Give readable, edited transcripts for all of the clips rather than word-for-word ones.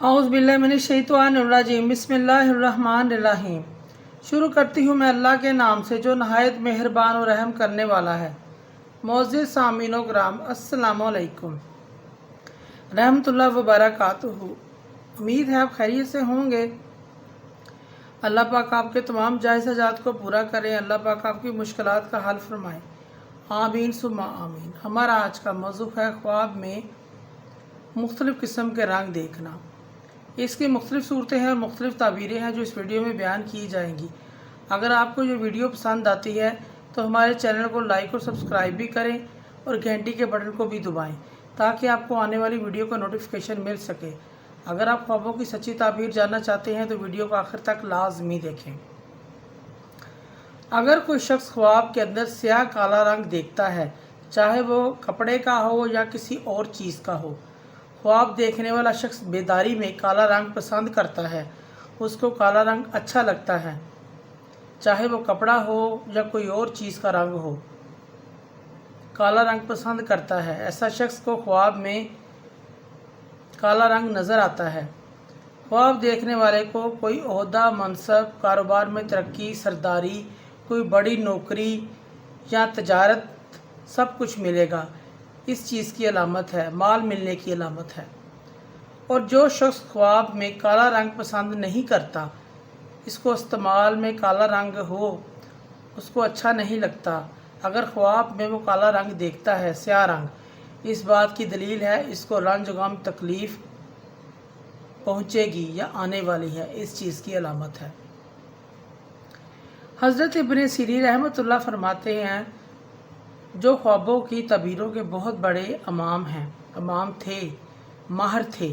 औज़ुबिल्लाहिमिनश्शैतानिर्रजीम बिस्मिल्लाहिर्रहमानिर्रहीम। शुरू करती हूँ मैं अल्लाह के नाम से जो नहायत मेहरबान और रहम करने वाला है। मोअज़्ज़िज़ सामीन व किराम, अस्सलामु अलैकुम रहमतुल्लाह व बरकातुहू। उम्मीद है आप खैरियत से होंगे। अल्लाह पाक आपके तमाम जायज़ हजात को पूरा करें। अल्लाह पाक आपकी मुश्किलात का हल फरमाएँ। आमीन सुम्मा आमीन। हमारा आज का मौज़ू है ख्वाब में मुख्तलिफ़ किस्म के रंग देखना। इसकी मुख्तलिफ़ सूरतें हैं और मुख्तलिफ़ ताबीरें हैं जो इस वीडियो में बयान की जाएंगी। अगर आपको ये वीडियो पसंद आती है तो हमारे चैनल को लाइक और सब्सक्राइब भी करें और घंटी के बटन को भी दबाएं ताकि आपको आने वाली वीडियो का नोटिफिकेशन मिल सके। अगर आप ख्वाबों की सच्ची ताबीर जानना चाहते हैं तो वीडियो को आखिर तक लाजमी देखें। अगर कोई शख्स ख्वाब के अंदर स्याह काला रंग देखता है, चाहे वो कपड़े का हो या किसी और चीज़ का हो, ख्वाब देखने वाला शख्स बेदारी में काला रंग पसंद करता है, उसको काला रंग अच्छा लगता है, चाहे वो कपड़ा हो या कोई और चीज़ का रंग हो, काला रंग पसंद करता है। ऐसा शख्स को ख्वाब में काला रंग नज़र आता है। ख्वाब देखने वाले को कोई ओहदा, मनसब, कारोबार में तरक्की, सरदारी, कोई बड़ी नौकरी या तजारत सब कुछ मिलेगा। इस चीज़ की अलामत है, माल मिलने की अलामत है। और जो शख्स ख्वाब में काला रंग पसंद नहीं करता, इसको इस्तेमाल में काला रंग हो, उसको अच्छा नहीं लगता। अगर ख्वाब में वो काला रंग देखता है, स्याह रंग, इस बात की दलील है इसको रंज गम तकलीफ़ पहुँचेगी या आने वाली है, इस चीज़ की अलामत है। हज़रत इब्न सीरीन रहमतुल्लाह फरमाते हैं, जो ख्वाबों की तबीरों के बहुत बड़े इमाम थे, माहिर थे,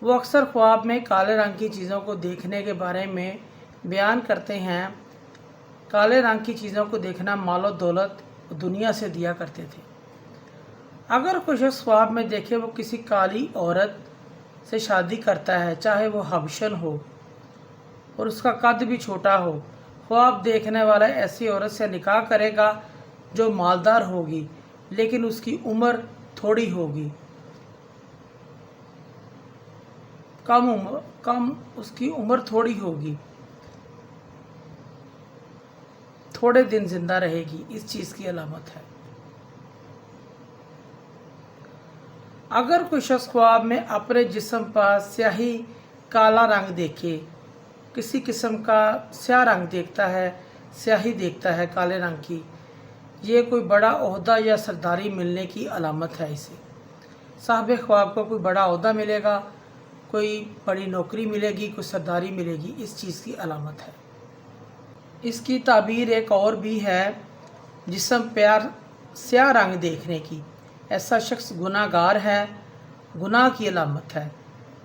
वो अक्सर ख्वाब में काले रंग की चीज़ों को देखने के बारे में बयान करते हैं। काले रंग की चीज़ों को देखना मालो दौलत दुनिया से दिया करते थे। अगर कोई शख्स ख्वाब में देखे वो किसी काली औरत से शादी करता है, चाहे वो हबशन हो और उसका कद भी छोटा हो, ख्वाब देखने वाला ऐसी औरत से निकाह करेगा जो मालदार होगी लेकिन उसकी उम्र थोड़ी होगी, उसकी उम्र थोड़ी होगी, थोड़े दिन जिंदा रहेगी, इस चीज़ की अलामत है। अगर कोई शख्स ख्वाब में अपने जिस्म पर स्याही काला रंग देखे, किसी किस्म का स्याह रंग देखता है, स्याही देखता है काले रंग की, ये कोई बड़ा ओहदा या सरदारी मिलने की अलामत है। इसे साहिब ख्वाब को कोई बड़ा ओहदा मिलेगा, कोई बड़ी नौकरी मिलेगी, कोई सरदारी मिलेगी, इस चीज़ की अलामत है। इसकी ताबीर एक और भी है, जिस्म प्यार स्याह रंग देखने की, ऐसा शख्स गुनाहगार है, गुनाह की अलामत है।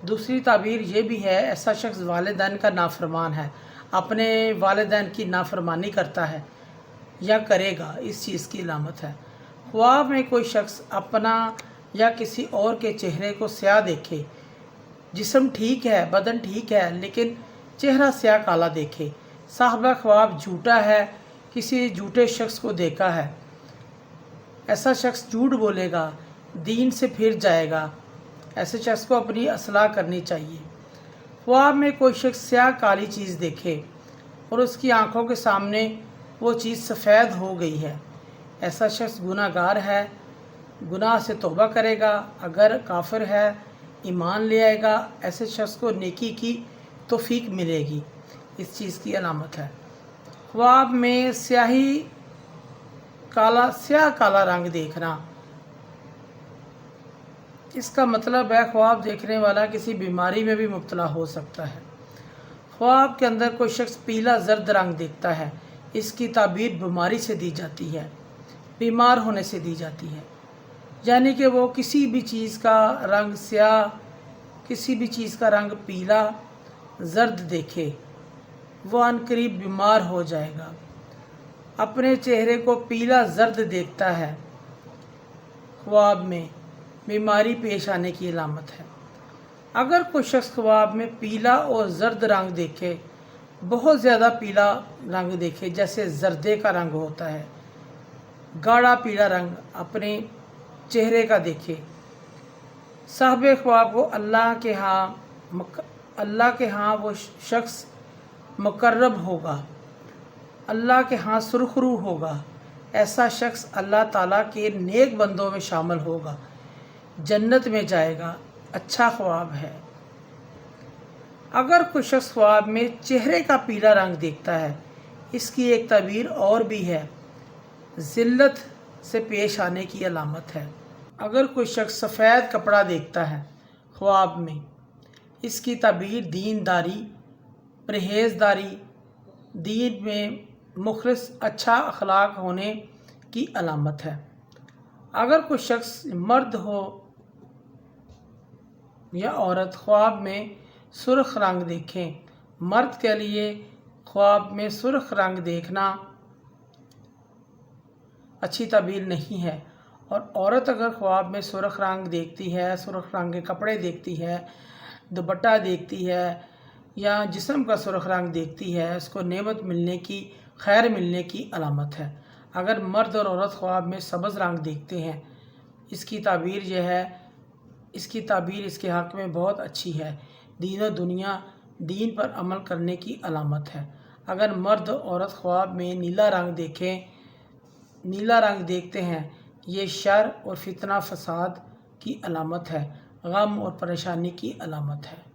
दूसरी ताबीर ये भी है, ऐसा शख्स वालिदैन का नाफरमान है, अपने वालिदैन की नाफरमानी करता है या करेगा, इस चीज़ की अलामत है। ख्वाब में कोई शख्स अपना या किसी और के चेहरे को स्याह देखे, जिस्म ठीक है, बदन ठीक है, लेकिन चेहरा स्याह काला देखे, साहिब ख्वाब झूठा है, किसी झूठे शख्स को देखा है, ऐसा शख्स झूठ बोलेगा, दीन से फिर जाएगा, ऐसे शख्स को अपनी असलाह करनी चाहिए। ख्वाब में कोई शख्स स्याह काली चीज़ देखे और उसकी आंखों के सामने वो चीज़ सफ़ेद हो गई है, ऐसा शख्स गुनाहगार है, गुनाह से तौबा करेगा। अगर काफिर है, ईमान ले आएगा, ऐसे शख्स को नेकी की तौफीक मिलेगी, इस चीज़ की अलामत है। ख्वाब में स्याह काला रंग देखना, इसका मतलब है ख्वाब देखने वाला किसी बीमारी में भी मुब्तला हो सकता है। ख्वाब के अंदर कोई शख्स पीला जर्द रंग देखता है, इसकी ताबीर बीमारी से दी जाती है, बीमार होने से दी जाती है, यानी कि वो किसी भी चीज़ का रंग स्याह, किसी भी चीज़ का रंग पीला जर्द देखे, वो अनकरीब बीमार हो जाएगा। अपने चेहरे को पीला जर्द देखता है, ख्वाब में बीमारी पेश आने की अलामत है। अगर कोई शख्स ख्वाब में पीला और जर्द रंग देखे, बहुत ज़्यादा पीला रंग देखे, जैसे जर्दे का रंग होता है, गाढ़ा पीला रंग अपने चेहरे का देखे, साहिब ख्वाब को अल्लाह के यहाँ वो शख्स मुकर्रब होगा, अल्लाह के यहाँ सुरखरू होगा। ऐसा शख्स अल्लाह ताला के नेक बंदों में शामिल होगा, जन्नत में जाएगा। अच्छा ख्वाब है। अगर कोई शख्स ख्वाब में चेहरे का पीला रंग देखता है, इसकी एक तबीर और भी है, ज़िल्लत से पेश आने की अलामत है। अगर कोई शख्स सफ़ेद कपड़ा देखता है ख्वाब में, इसकी तबीर दीनदारी, परहेज़दारी, दीन में मुखलिस, अच्छा अखलाक होने की अलामत है। अगर कोई शख्स मर्द हो या औरत ख्वाब में सुर्ख रंग देखें, मर्द के लिए ख्वाब में सुर्ख रंग देखना अच्छी तबीर नहीं है, और औरत अगर ख्वाब में सुर्ख रंग देखती है, सुर्ख रंग के कपड़े देखती है, दुपट्टा देखती है या जिस्म का सुर्ख रंग देखती है, उसको नेमत मिलने की, खैर मिलने की अलामत है। अगर मर्द और औरत ख्वाब में सब्ज़ रंग देखते हैं, इसकी ताबीर इसके हक़ में बहुत अच्छी है, दीन और दुनिया, दीन पर अमल करने की अलामत है। अगर मर्द और औरत ख्वाब में नीला रंग देखते हैं, ये शर और फितना फसाद की अलामत है, गम और परेशानी की अलामत है।